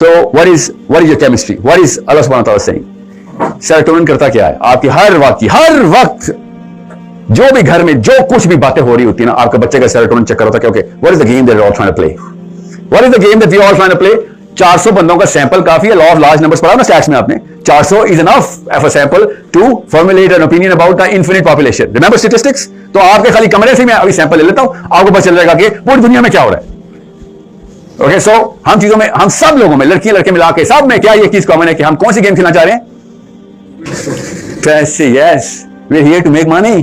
तो what is your chemistry? What is Allah subhanahu wa ta'ala saying? Serotonin करता क्या है? आपकी हर वक्त जो भी घर में जो कुछ भी बातें हो रही होती है ना, आपके बच्चे का सेरोटोनिन चेक करता है। Okay, what is the game that we are trying to play? What is the game that we are trying to play? 400 बंदों का सैंपल काफी है। लॉ ऑफ लार्ज नंबर्स पढ़ा ना स्टैट्स में आपने? 400 is enough of a sample to formulate an opinion about the infinite population. Remember statistics? तो आपके खाली कमरे से मैं अभी सैंपल ले लेता हूं, आपको पता चल जाएगा कि पूरी दुनिया में क्या हो रहा है। ओके, सो हम चीजों में, हम सब लोगों में, लड़की लड़के मिला के सब में क्या ये चीज कॉमन है कि हम कौन सी गेम खेलना चाह रहे हैं? पैसे। Yes, we are here to make money.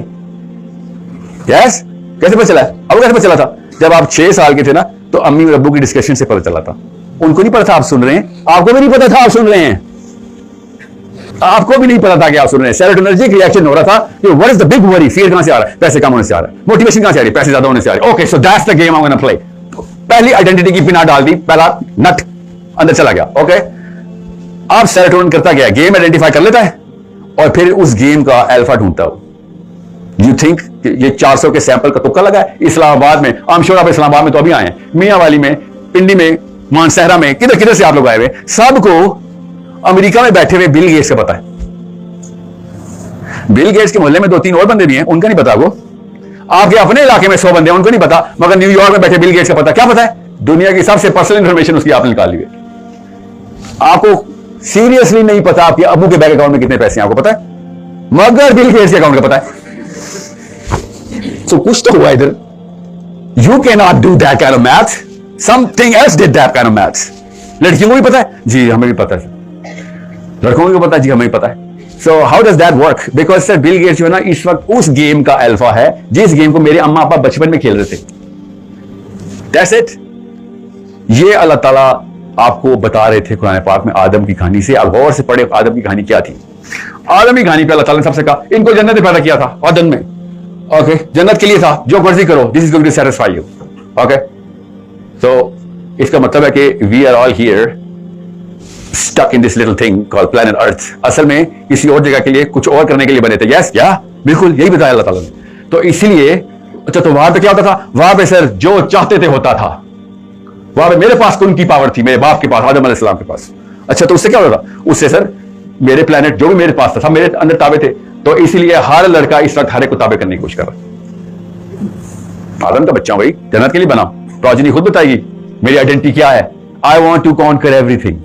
Yes, कैसे पता चला? अब कैसे पता चला था? जब आप 6 साल के थे ना, तो अम्मी और अब्बू की डिस्कशन से पता चला था। उनको नहीं पता था आप सुन रहे हैं, आपको भी नहीं पता था आप सुन रहे हैं, आपको भी नहीं पता था कि आप सुन रहे हैं। सेरोटोनिर्जिक रिएक्शन हो रहा था कि what is the big worry? Fear कहां से आ रहा है? पैसे कम होने से आ रहा है। मोटिवेशन कहां से आ रही है? पैसे ज्यादा होने से आ रही है। Okay, so that's the game I want to play. पहली आइडेंटिटी की बिना डाल दी, पहला नट अंदर चला गया। ओके, अब सेरोटोनिन करता गया, गेम आइडेंटिफाई कर लेता है और फिर उस गेम का अल्फा ढूंढता हो। यू थिंक ये 400 के सैंपल का तुक्का लगा है? इस्लामाबाद में, आई एम श्योर आप इस्लामाबाद में तो अभी आए हैं, मियांवाली में, पिंडी में, मानसहरा में, किधर किधर से आप लोग आए हुए, सबको अमेरिका में बैठे हुए बिल गेट्स का पता है। बिल गेट्स के मोहल्ले में 2-3 और बंदे भी हैं, उनका नहीं पता आपको। आपके अपने इलाके में 100 बंदे हैं, उनको नहीं पता, मगर न्यूयॉर्क में बैठे बिल गेट्स का पता। क्या पता है? दुनिया की सबसे पर्सनल इंफॉर्मेशन उसकी आपने निकाल ली है। आपको सीरियसली नहीं पता आपके अबू के बैंक अकाउंट में कितने पैसे हैं, आपको पता है, मगर बिल गेट्स के अकाउंट का पता है। So कुछ तो हुआ इधर। You cannot do that kind of math. Something else did that kind of math. लड़कियों को भी पता है जी, हमें भी पता है, लड़कों को भी पता है जी, हमें भी पता है। So how does that work? Because sir Bill Gates जो है ना, इस वक्त उस गेम का अल्फा है जिस गेम को मेरे अम्मा पापा बचपन में खेल रहे थे। That's it. ये अल्लाह ताला आपको बता रहे थे कुरान पाक में आदम की कहानी से। आप गौर से पढ़े आदम की कहानी क्या थी। आदम की कहानी पे अल्लाह ताला ने सबसे कहा, इनको जन्नत में पैदा किया था आदम में। ओके, जन्नत के लिए था, जो मर्जी करो, this is going to satisfy you. Okay, तो इसका मतलब है कि we are all here stuck in this little thing called planet Earth. असल में किसी और जगह के लिए, कुछ और करने के लिए बने थे। यस, क्या बिल्कुल यही बताया अल्लाह ताला ने। तो इसीलिए अच्छा, तो वहां पे क्या होता था? वहां पे सर जो चाहते थे होता था। वहां पे मेरे पास उनकी पावर थी, मेरे बाप के पास, आदम अलैहिस्सलाम के पास। अच्छा, तो उससे क्या होता था? उससे सर मेरे प्लैनेट जो भी मेरे पास था, मेरे अंदर ताबे थे। तो इसीलिए हर लड़का इस वक्त हर एक को ताबे करने की कोशिश कर रहा है। आदम का बच्चा हूं भाई, जन्नत के लिए बना। प्रोजेनी खुद बताएगी मेरी आइडेंटिटी क्या है। I want to conquer everything,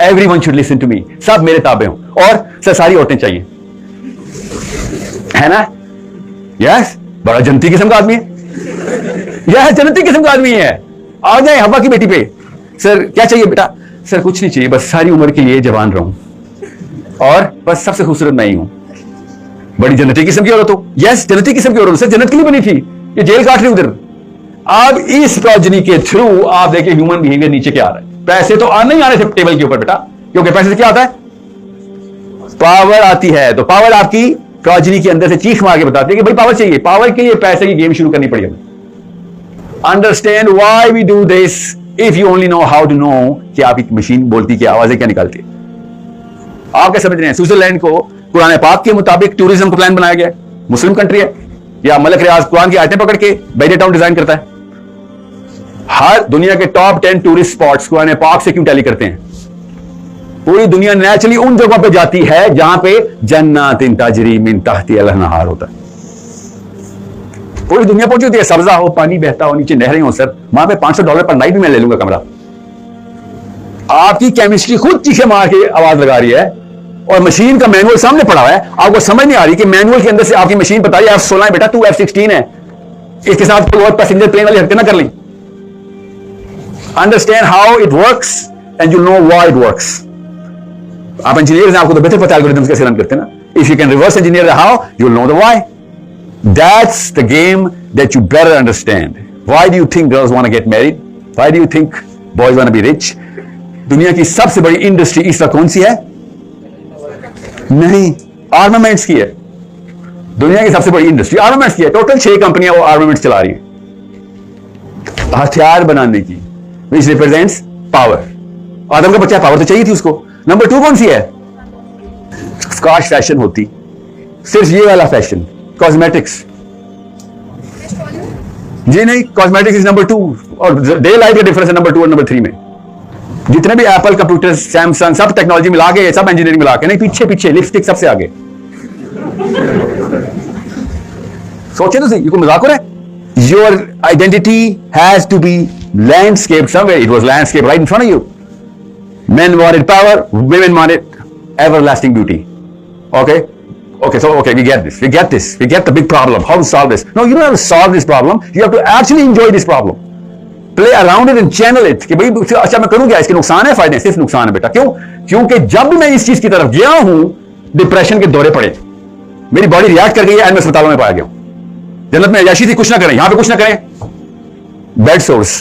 everyone should listen to me, सब मेरे ताबे हों। और सर सारी औरतें चाहिए, है ना? यस, बड़ा जन्नती किस्म का आदमी है। यह जन्नती किस्म का आदमी है। आ जाए हवा की बेटी पे। सर क्या चाहिए बेटा? सर कुछ नहीं चाहिए, बस सारी उम्र के लिए जवान रहूं और बस सबसे खूबसूरत मैं ही हूं। बड़ी जन्नती किस्म की औरत हो। यस, जन्नती किस्म की औरत। सर जन्नत के लिए बनी थी, ये जेल काट रही उधर। अब इस प्रोजेनी के थ्रू आप देखिए ह्यूमन बिहेवियर नीचे क्या आ रहा है। पैसे तो आने ही आने थे टेबल के ऊपर बेटा, क्योंकि पैसे से क्या आता है? पावर आती है। तो पावर आपकी प्रोजेनी के अंदर से चीख मार के बताती है कि भाई पावर चाहिए। पावर के लिए पैसे की गेम शुरू करनी पड़ी हमें। Understand why we do this if you only know how to know कि आपकी मशीन बोलती क्या, आवाजें क्या निकालती है। आप क्या समझ रहे हैं? स्विट्जरलैंड को कुरान पाक के मुताबिक टूरिज्म का प्लान बनाया गया, मुस्लिम कंट्री है, या मलक रियाज कुरान की आयतें पकड़ के बैरियर टाउन डिजाइन करता है। हर दुनिया के टॉप 10 टूरिस्ट स्पॉट्स कुरान पाक से क्यों टैली करते हैं? पूरी दुनिया नेचुरली उन जगहों पे जाती है जहां पे जन्नतिन तजरी मिन तहतिहा अल-अनहार होता है। पूरी दुनिया पहुंची होती है, सब्जा हो, पानी बहता हो, नीचे नहरें हो। सर वहां पे $500 पर नाइट भी मैं ले लूंगा कमरा। आपकी केमिस्ट्री खुद चीखे मार के आवाज लगा रही है और मशीन का मैनुअल सामने पड़ा हुआ है। आपको समझ नहीं आ रही कि मैनुअल के अंदर से आपकी मशीन बताई F16 है बेटा, तू F16 है, इसके साथ कोई और पैसेंजर प्लेन वाली हरकत ना कर ली। Understand how it works and you know why it works. आप इंजीनियर हैं, आपको तो बेहतर पता है एल्गोरिथम्स कैसे रन करते हैं ना। If you can reverse engineer how, you will know the why. That's the game that you better understand. Why do you think girls want to get married? Why do you think boys want to be rich? दुनिया की सबसे बड़ी industry इस वक्त कौन सी है? नहीं, armaments की है। दुनिया की सबसे बड़ी इंडस्ट्री आर्मामेंट्स की है। टोटल 6 कंपनियां वो आर्मामेंट्स चला रही है, हथियार बनाने की, विच रिप्रेजेंट्स पावर। आदम का बच्चा, पावर तो चाहिए थी उसको। नंबर 2 कौन सी है? स्कॉच फैशन होती, सिर्फ ये वाला फैशन, कॉस्मेटिक्स। जी नहीं, कॉस्मेटिक्स इज नंबर 2 और डे लाइट का डिफरेंस है नंबर 2 और नंबर 3 में। जितने भी एप्पल कंप्यूटर, सैमसंग, सब टेक्नोलॉजी मिला के, सब इंजीनियरिंग मिला के, नहीं पीछे पीछे लिपस्टिक सबसे आगे। सोचे तो सही, ये कोई मजाक हो रहा है? Your identity has to be landscape somewhere. It was landscape right in front of you. Men wanted power, women wanted everlasting beauty. Okay? Okay, so okay, we get this. We get this. We get the big problem. How to solve this? No, you don't have to solve this problem. You have to actually enjoy this problem. Play around it and channel it. कि भाई अच्छा मैं करूं क्या? इसके नुकसान है, फायदे? सिर्फ नुकसान है बेटा। क्यों? क्योंकि जब भी मैं इस चीज की तरफ गया हूं, डिप्रेशन के दौरे पड़े, मेरी बॉडी रिएक्ट कर गई है, एंड मैं अस्पतालों में पाया गया हूं। जन्नत में अय्याशी थी, कुछ ना करें, यहां पे कुछ ना करें, bed source,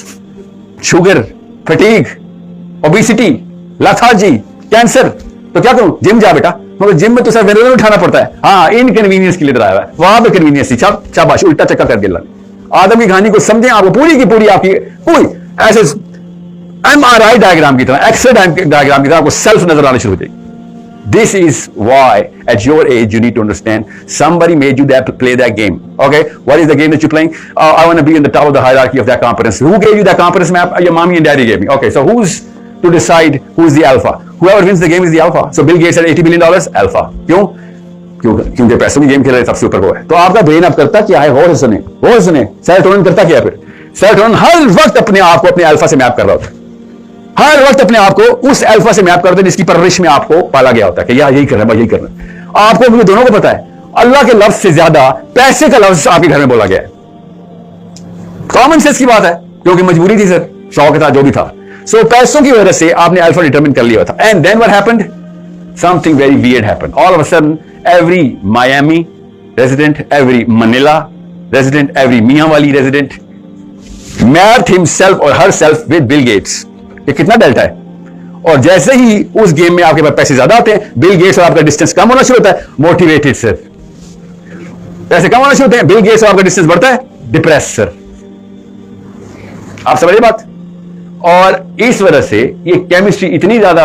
sugar, fatigue, obesity, lethargy, cancer, तो क्या करूं? जिम जा बेटा। मगर जिम में तो सर वेदर उठाना पड़ता है। हाँ, इनकन्वीनियंस के लिए डराया है, वहां पे कन्वीनियंस थी। शाबाश, उल्टा चक्का कर दिया। आदम की कहानी को समझें, आपको पूरी की पूरी आपकी पूरी ऐसे MRI डायग्राम की तरह, एक्सरे डायग्राम की तरह आपको सेल्फ नजर आने शुरू हो जाएगी। This is why at your age you need to understand somebody made you that to play that game. Okay, what is the game that you're playing? I want to be in the top of the hierarchy of that competence. Who gave you that competence map? Your mommy and daddy gave me. Okay, so who's to decide who's the alpha? Whoever wins the game is the alpha. So Bill Gates had $80 billion, alpha. क्यों? क्योंकि पैसों की game खेल रहे सबसे ऊपर वो है। तो आपका ब्रेन अब करता क्या है? गौर से सुने। सेरोटोनिन करता क्या है फिर? सेरोटोनिन हर वक्त अपने आप को अपने अल्फा से मैप कर रहा होता है। हर वक्त अपने आप को उस अल्फा से मैप करते हैं जिसकी परवरिश में आपको पाला गया होता है कि यार यही करना है, यही करना है। आपको भी दोनों को पता है, अल्लाह के लफ्ज से ज्यादा पैसे का लफ्ज आपके घर में बोला गया है। कॉमन सेंस की बात है, क्योंकि मजबूरी थी सर, शौक था, जो भी था। सो पैसों की वजह से आपने अल्फा डिटरमिन कर लिया था। And then what happened? Something very weird happened. All of a sudden every Miami resident, every Manila resident, every Mianwali resident mapped himself और हरसेल्फ विद बिल गेट्स। ये कितना डेल्टा है? और जैसे ही उस गेम में आपके पास पैसे ज्यादा आते हैं, बिल गेट्स और आपका डिस्टेंस कम होना शुरू होता है। मोटिवेटेड सर, पैसे कम होना शुरू होते हैं, बिल गेट्स और आपका डिस्टेंस बढ़ता है। डिप्रेस सर, आप समझिए बात। और इस वजह से ये केमिस्ट्री इतनी ज्यादा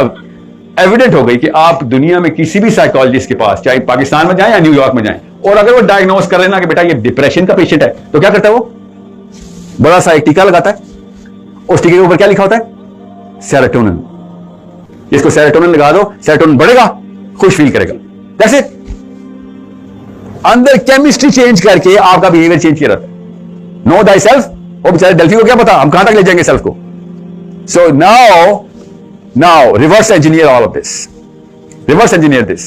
एविडेंट हो गई कि आप दुनिया में किसी भी साइकोलॉजिस्ट के पास, चाहे पाकिस्तान में जाए या न्यूयॉर्क में जाए, और अगर वो डायग्नोस कर लेना कि बेटा ये डिप्रेशन का पेशेंट है, तो क्या करता है वो? बड़ा सा एक टीका लगाता है। उस टीके के ऊपर क्या लिखा होता है? सेरोटोनिन। इसको सेरोटोनिन लगा दो, सेरोटोनिन बढ़ेगा, खुश फील करेगा। That's it. अंदर केमिस्ट्री चेंज करके आपका बिहेवियर चेंज किया रहता है। नो दाई सेल्फ, वो बेचारे डेल्फी को क्या पता हम कहां तक ले जाएंगे सेल्फ को। So now reverse engineer all of this. Reverse engineer this.